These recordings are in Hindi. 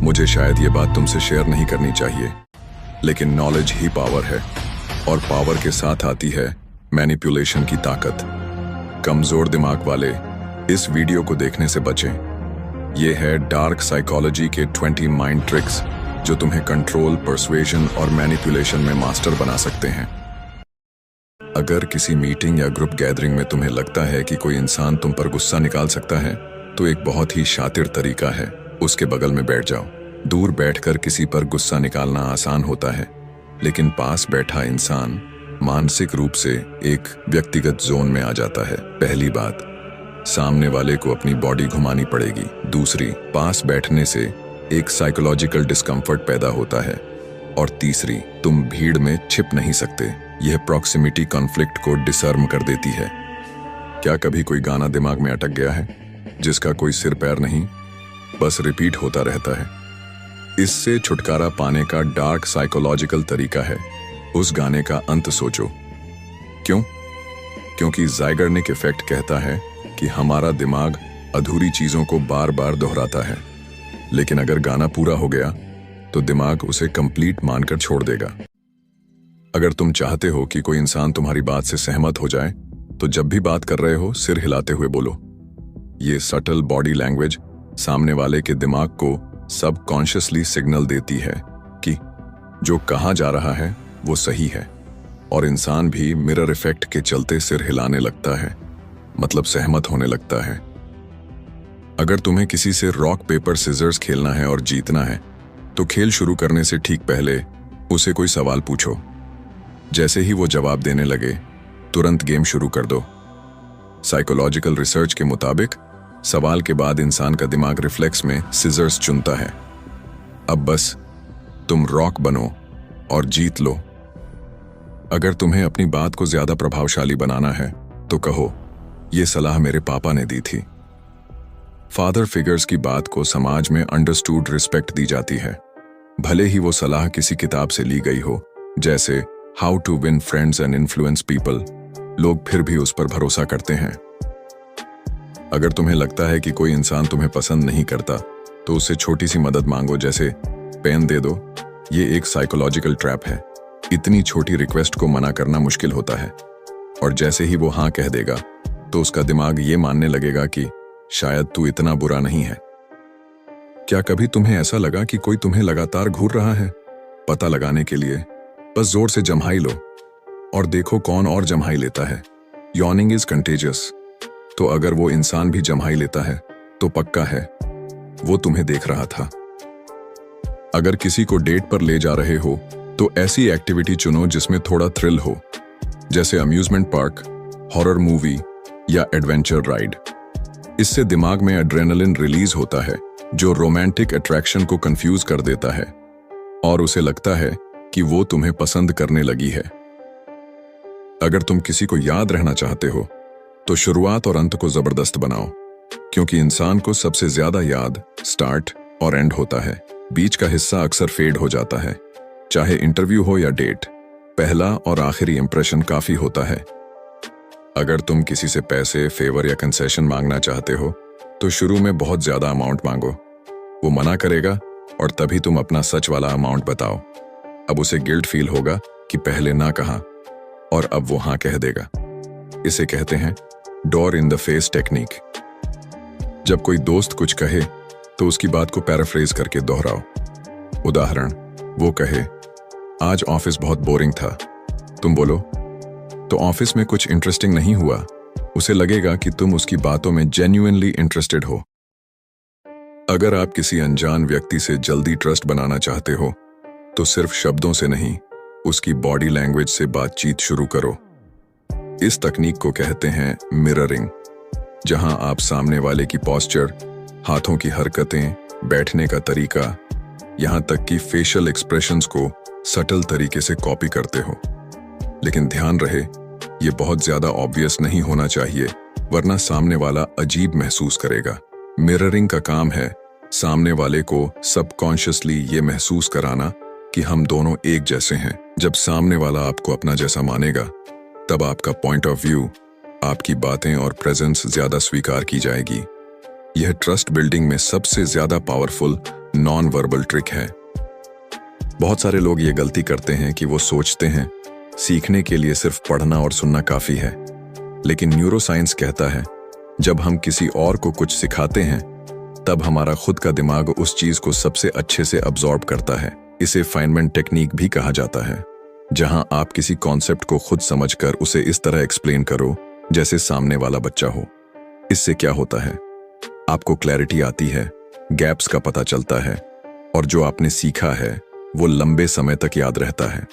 मुझे शायद ये बात तुमसे शेयर नहीं करनी चाहिए, लेकिन नॉलेज ही पावर है और पावर के साथ आती है मैनिपुलेशन की ताकत। कमजोर दिमाग वाले इस वीडियो को देखने से बचें। ये है डार्क साइकोलॉजी के 20 माइंड ट्रिक्स जो तुम्हें कंट्रोल, पर्सुएशन और मैनिपुलेशन में मास्टर बना सकते हैं। अगर किसी मीटिंग या ग्रुप गैदरिंग में तुम्हें लगता है कि कोई इंसान तुम पर गुस्सा निकाल सकता है, तो एक बहुत ही शातिर तरीका है, उसके बगल में बैठ जाओ। दूर बैठकर किसी पर गुस्सा निकालना आसान होता है, लेकिन पास बैठा इंसान मानसिक रूप से एक व्यक्तिगत जोन में आ जाता है। पहली बात, सामने वाले को अपनी बॉडी घुमानी पड़ेगी। दूसरी, पास बैठने से एक साइकोलॉजिकल डिस्कम्फर्ट पैदा होता है। और तीसरी, तुम भीड़ में छिप नहीं सकते। यह प्रॉक्सिमिटी कॉन्फ्लिक्ट को डिसर्म कर देती है। क्या कभी कोई गाना दिमाग में अटक गया है जिसका कोई सिर पैर नहीं, बस रिपीट होता रहता है? इससे छुटकारा पाने का डार्क साइकोलॉजिकल तरीका है उस गाने का अंत सोचो। क्यों? क्योंकि ज़ाइगर्निक इफेक्ट कहता है कि हमारा दिमाग अधूरी चीजों को बार बार दोहराता है, लेकिन अगर गाना पूरा हो गया तो दिमाग उसे कंप्लीट मानकर छोड़ देगा। अगर तुम चाहते हो कि कोई इंसान तुम्हारी बात से सहमत हो जाए, तो जब भी बात कर रहे हो सिर हिलाते हुए बोलो। ये सटल बॉडी लैंग्वेज सामने वाले के दिमाग को सबकॉन्शियसली सिग्नल देती है कि जो कहा जा रहा है वो सही है, और इंसान भी मिरर इफेक्ट के चलते सिर हिलाने लगता है, मतलब सहमत होने लगता है। अगर तुम्हें किसी से रॉक पेपर सिजर्स खेलना है और जीतना है, तो खेल शुरू करने से ठीक पहले उसे कोई सवाल पूछो। जैसे ही वो जवाब देने लगे, तुरंत गेम शुरू कर दो। साइकोलॉजिकल रिसर्च के मुताबिक सवाल के बाद इंसान का दिमाग रिफ्लेक्स में सिजर्स चुनता है। अब बस तुम रॉक बनो और जीत लो। अगर तुम्हें अपनी बात को ज्यादा प्रभावशाली बनाना है, तो कहो, यह सलाह मेरे पापा ने दी थी। फादर फिगर्स की बात को समाज में अंडरस्टूड रिस्पेक्ट दी जाती है, भले ही वो सलाह किसी किताब से ली गई हो, जैसे how to win friends and influence people. लोग फिर भी उस पर भरोसा करते हैं। अगर तुम्हें लगता है कि कोई इंसान तुम्हें पसंद नहीं करता, तो उससे छोटी सी मदद मांगो, जैसे पेन दे दो। ये एक साइकोलॉजिकल ट्रैप है। इतनी छोटी रिक्वेस्ट को मना करना मुश्किल होता है, और जैसे ही वो हाँ कह देगा, तो उसका दिमाग ये मानने लगेगा कि शायद तू इतना बुरा नहीं है। क्या कभी तुम्हें ऐसा लगा कि कोई तुम्हें लगातार घूर रहा है? पता लगाने के लिए बस जोर से जम्हाई लो और देखो कौन और जम्हाई लेता है। Yawning is contagious. तो अगर वो इंसान भी जम्हाई लेता है, तो पक्का है वो तुम्हें देख रहा था। अगर किसी को डेट पर ले जा रहे हो, तो ऐसी एक्टिविटी चुनो जिसमें थोड़ा थ्रिल हो, जैसे अम्यूजमेंट पार्क, हॉरर मूवी या एडवेंचर राइड। इससे दिमाग में एड्रेनलिन रिलीज होता है, जो रोमांटिक अट्रैक्शन को कंफ्यूज कर देता है और उसे लगता है कि वो तुम्हें पसंद करने लगी है। अगर तुम किसी को याद रहना चाहते हो, तो शुरुआत और अंत को जबरदस्त बनाओ, क्योंकि इंसान को सबसे ज्यादा याद स्टार्ट और एंड होता है। बीच का हिस्सा अक्सर फेड हो जाता है। चाहे इंटरव्यू हो या डेट, पहला और आखिरी इंप्रेशन काफी होता है। अगर तुम किसी से पैसे, फेवर या कंसेशन मांगना चाहते हो, तो शुरू में बहुत ज्यादा अमाउंट मांगो। वो मना करेगा और तभी तुम अपना सच वाला अमाउंट बताओ। अब उसे गिल्ट फील होगा कि पहले ना कहा, और अब वो हाँ कह देगा। इसे कहते हैं door in the face technique. जब कोई दोस्त कुछ कहे, तो उसकी बात को पैराफ्रेज करके दोहराओ। उदाहरण, वो कहे, आज ऑफिस बहुत बोरिंग था। तुम बोलो, तो ऑफिस में कुछ इंटरेस्टिंग नहीं हुआ। उसे लगेगा कि तुम उसकी बातों में जेन्युइनली इंटरेस्टेड हो। अगर आप किसी अनजान व्यक्ति से जल्दी ट्रस्ट बनाना चाहते हो, तो सिर्फ शब्दों से नहीं, उसकी बॉडी लैंग्वेज से बातचीत शुरू करो। इस तकनीक को कहते हैं मिररिंग, जहां आप सामने वाले की पोस्चर, हाथों की हरकतें, बैठने का तरीका, यहां तक कि फेशियल एक्सप्रेशंस को सटल तरीके से कॉपी करते हो। लेकिन ध्यान रहे, ये बहुत ज्यादा ऑब्वियस नहीं होना चाहिए, वरना सामने वाला अजीब महसूस करेगा। मिररिंग का काम है सामने वाले को सबकॉन्शियसली ये महसूस कराना कि हम दोनों एक जैसे हैं। जब सामने वाला आपको अपना जैसा मानेगा, तब आपका पॉइंट ऑफ व्यू, आपकी बातें और प्रेजेंस ज्यादा स्वीकार की जाएगी। यह ट्रस्ट बिल्डिंग में सबसे ज्यादा पावरफुल नॉन वर्बल ट्रिक है। बहुत सारे लोग ये गलती करते हैं कि वो सोचते हैं सीखने के लिए सिर्फ पढ़ना और सुनना काफी है, लेकिन न्यूरोसाइंस कहता है जब हम किसी और को कुछ सिखाते हैं तब हमारा खुद का दिमाग उस चीज को सबसे अच्छे से अब्सॉर्ब करता है। इसे फाइनमेंट टेक्निक भी कहा जाता है, जहां आप किसी कॉन्सेप्ट को खुद समझकर उसे इस तरह एक्सप्लेन करो जैसे सामने वाला बच्चा हो। इससे क्या होता है, आपको क्लैरिटी आती है, गैप्स का पता चलता है और जो आपने सीखा है वो लंबे समय तक याद रहता है।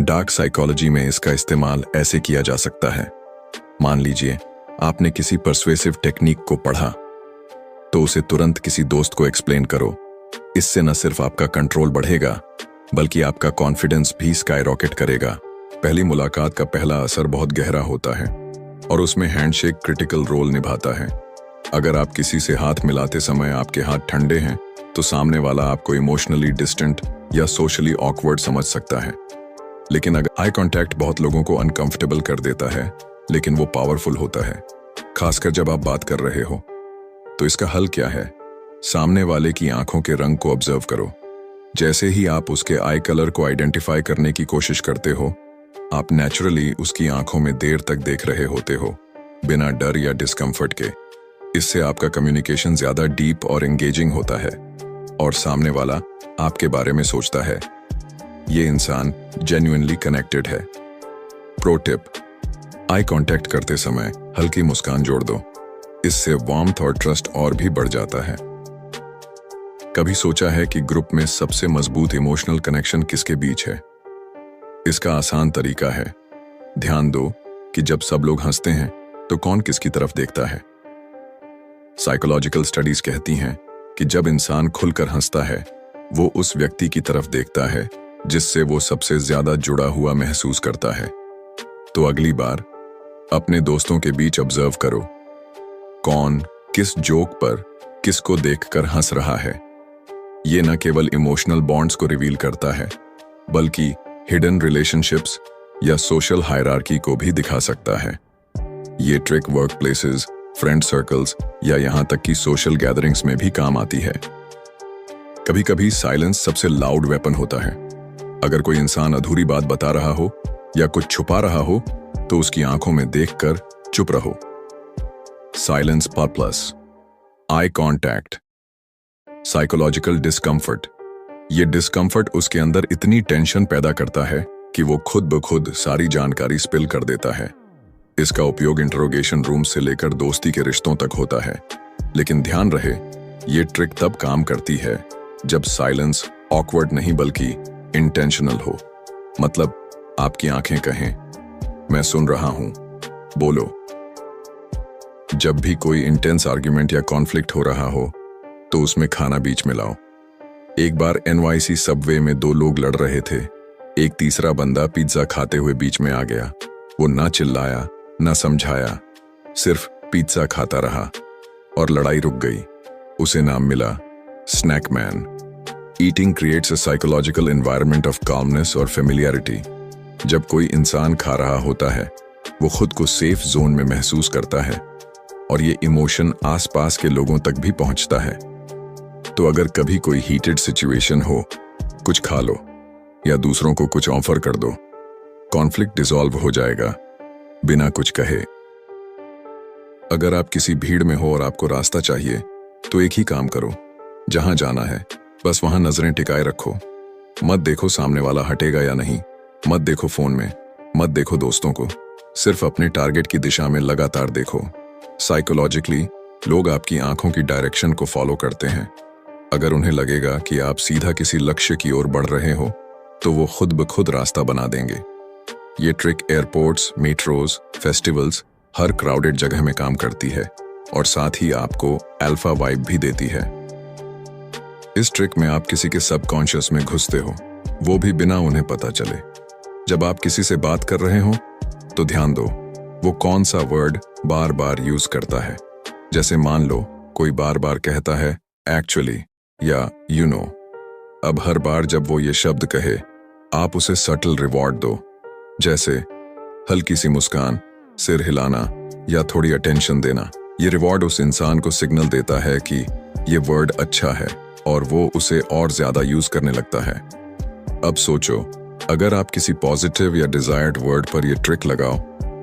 डार्क साइकोलॉजी में इसका इस्तेमाल ऐसे किया जा सकता है। मान लीजिए आपने किसी पर्सुएसिव टेक्निक को पढ़ा, तो उसे तुरंत किसी दोस्त को एक्सप्लेन करो। इससे न सिर्फ आपका कंट्रोल बढ़ेगा बल्कि आपका कॉन्फिडेंस भी स्काईरॉकेट करेगा। पहली मुलाकात का पहला असर बहुत गहरा होता है और उसमें हैंडशेक क्रिटिकल रोल निभाता है। अगर आप किसी से हाथ मिलाते समय आपके हाथ ठंडे हैं तो सामने वाला आपको इमोशनली डिस्टेंट या सोशली ऑकवर्ड समझ सकता है। लेकिन अगर आई कांटेक्ट बहुत लोगों को अनकंफर्टेबल कर देता है, लेकिन वो पावरफुल होता है, खासकर जब आप बात कर रहे हो। तो इसका हल क्या है? सामने वाले की आंखों के रंग को ऑब्जर्व करो। जैसे ही आप उसके आई कलर को आइडेंटिफाई करने की कोशिश करते हो, आप नेचुरली उसकी आंखों में देर तक देख रहे होते हो, बिना डर या डिस्कम्फर्ट के। इससे आपका कम्युनिकेशन ज्यादा डीप और एंगेजिंग होता है और सामने वाला आपके बारे में सोचता है ये इंसान जेन्युइनली कनेक्टेड है। प्रो टिप, आई कांटेक्ट करते समय हल्की मुस्कान जोड़ दो। इससे वार्मथ और ट्रस्ट और भी बढ़ जाता है। कभी सोचा है कि ग्रुप में सबसे मजबूत इमोशनल कनेक्शन किसके बीच है? इसका आसान तरीका है, ध्यान दो कि जब सब लोग हंसते हैं तो कौन किसकी तरफ देखता है। साइकोलॉजिकल स्टडीज कहती हैं कि जब इंसान खुलकर हंसता है वो उस व्यक्ति की तरफ देखता है जिससे वो सबसे ज्यादा जुड़ा हुआ महसूस करता है। तो अगली बार अपने दोस्तों के बीच ऑब्जर्व करो, कौन किस जोक पर किसको देखकर हंस रहा है। ये न केवल इमोशनल बॉन्ड्स को रिवील करता है बल्कि हिडन रिलेशनशिप्स या सोशल हायरार्की को भी दिखा सकता है। ये trick work places, friend circles या यहां तक कि सोशल गैदरिंग्स में भी काम आती है। कभी कभी साइलेंस सबसे लाउड वेपन होता है। अगर कोई इंसान अधूरी बात बता रहा हो या कुछ छुपा रहा हो तो उसकी आंखों में देखकर चुप रहो। Silence plus eye contact, psychological discomfort. ये डिस्कम्फर्ट उसके अंदर इतनी टेंशन पैदा करता है कि वो खुद ब खुद सारी जानकारी स्पिल कर देता है। इसका उपयोग इंटरोगेशन रूम से लेकर दोस्ती के रिश्तों तक होता है। लेकिन ध्यान रहे, ये ट्रिक तब काम करती है जब साइलेंस ऑकवर्ड नहीं बल्कि इंटेंशनल हो। मतलब आपकी आंखें कहें मैं सुन रहा हूं, बोलो। जब भी कोई इंटेंस आर्ग्यूमेंट या कॉन्फ्लिक्ट हो रहा हो तो उसमें खाना बीच में लाओ। एक बार NYC सबवे में दो लोग लड़ रहे थे। एक तीसरा बंदा पिज्जा खाते हुए बीच में आ गया। वो ना चिल्लाया ना समझाया, सिर्फ पिज्जा खाता रहा और लड़ाई रुक गई। उसे नाम मिला Snack Man. Eating creates a psychological environment of calmness और फेमिलियरिटी। जब कोई इंसान खा रहा होता है वो खुद को सेफ जोन में महसूस करता है और ये इमोशन आसपास के लोगों तक भी पहुंचता है। तो अगर कभी कोई हीटेड सिचुएशन हो, कुछ खा लो या दूसरों को कुछ ऑफर कर दो, कॉन्फ्लिक्ट डिसॉल्व हो जाएगा बिना कुछ कहे। अगर आप किसी भीड़ में हो और आपको रास्ता चाहिए तो एक ही काम करो, जहां जाना है बस वहां नजरें टिकाए रखो। मत देखो सामने वाला हटेगा या नहीं, मत देखो फोन में, मत देखो दोस्तों को, सिर्फ अपने टारगेट की दिशा में लगातार देखो। साइकोलॉजिकली लोग आपकी आंखों की डायरेक्शन को फॉलो करते हैं। अगर उन्हें लगेगा कि आप सीधा किसी लक्ष्य की ओर बढ़ रहे हो तो वो खुद ब खुद रास्ता बना देंगे। ये ट्रिक एयरपोर्ट्स, मेट्रोज, फेस्टिवल्स, हर क्राउडेड जगह में काम करती है और साथ ही आपको अल्फा वाइब भी देती है। इस ट्रिक में आप किसी के सबकॉन्शियस में घुसते हो, वो भी बिना उन्हें पता चले। जब आप किसी से बात कर रहे हो तो ध्यान दो वो कौन सा वर्ड बार बार यूज करता है। जैसे मान लो कोई बार बार कहता है एक्चुअली या यू नो। अब हर बार जब वो ये शब्द कहे आप उसे सटल रिवॉर्ड दो, जैसे हल्की सी मुस्कान, सिर हिलाना या थोड़ी अटेंशन देना। ये रिवॉर्ड उस इंसान को सिग्नल देता है कि ये वर्ड अच्छा है और वो उसे और ज्यादा यूज करने लगता है। अब सोचो, अगर आप किसी पॉजिटिव या डिजायर्ड वर्ड पर ये ट्रिक लगाओ,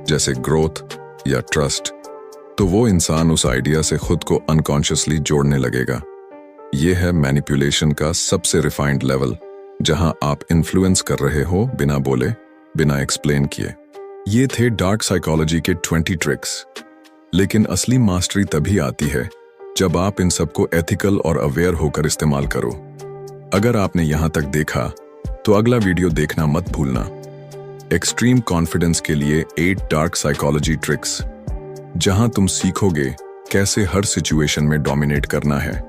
जैसे ग्रोथ या ट्रस्ट, तो वो इंसान उस आइडिया से खुद को अनकॉन्शियसली जोड़ने लगेगा। ये है मैनिपुलेशन का सबसे रिफाइंड लेवल, जहां आप इन्फ्लुएंस कर रहे हो बिना बोले, बिना एक्सप्लेन किए। ये थे डार्क साइकोलॉजी के 20 ट्रिक्स। लेकिन असली मास्टरी तभी आती है जब आप इन सबको एथिकल और अवेयर होकर इस्तेमाल करो। अगर आपने यहां तक देखा तो अगला वीडियो देखना मत भूलना। एक्सट्रीम कॉन्फिडेंस के लिए 8 डार्क साइकोलॉजी ट्रिक्स, जहां तुम सीखोगे कैसे हर सिचुएशन में डोमिनेट करना है।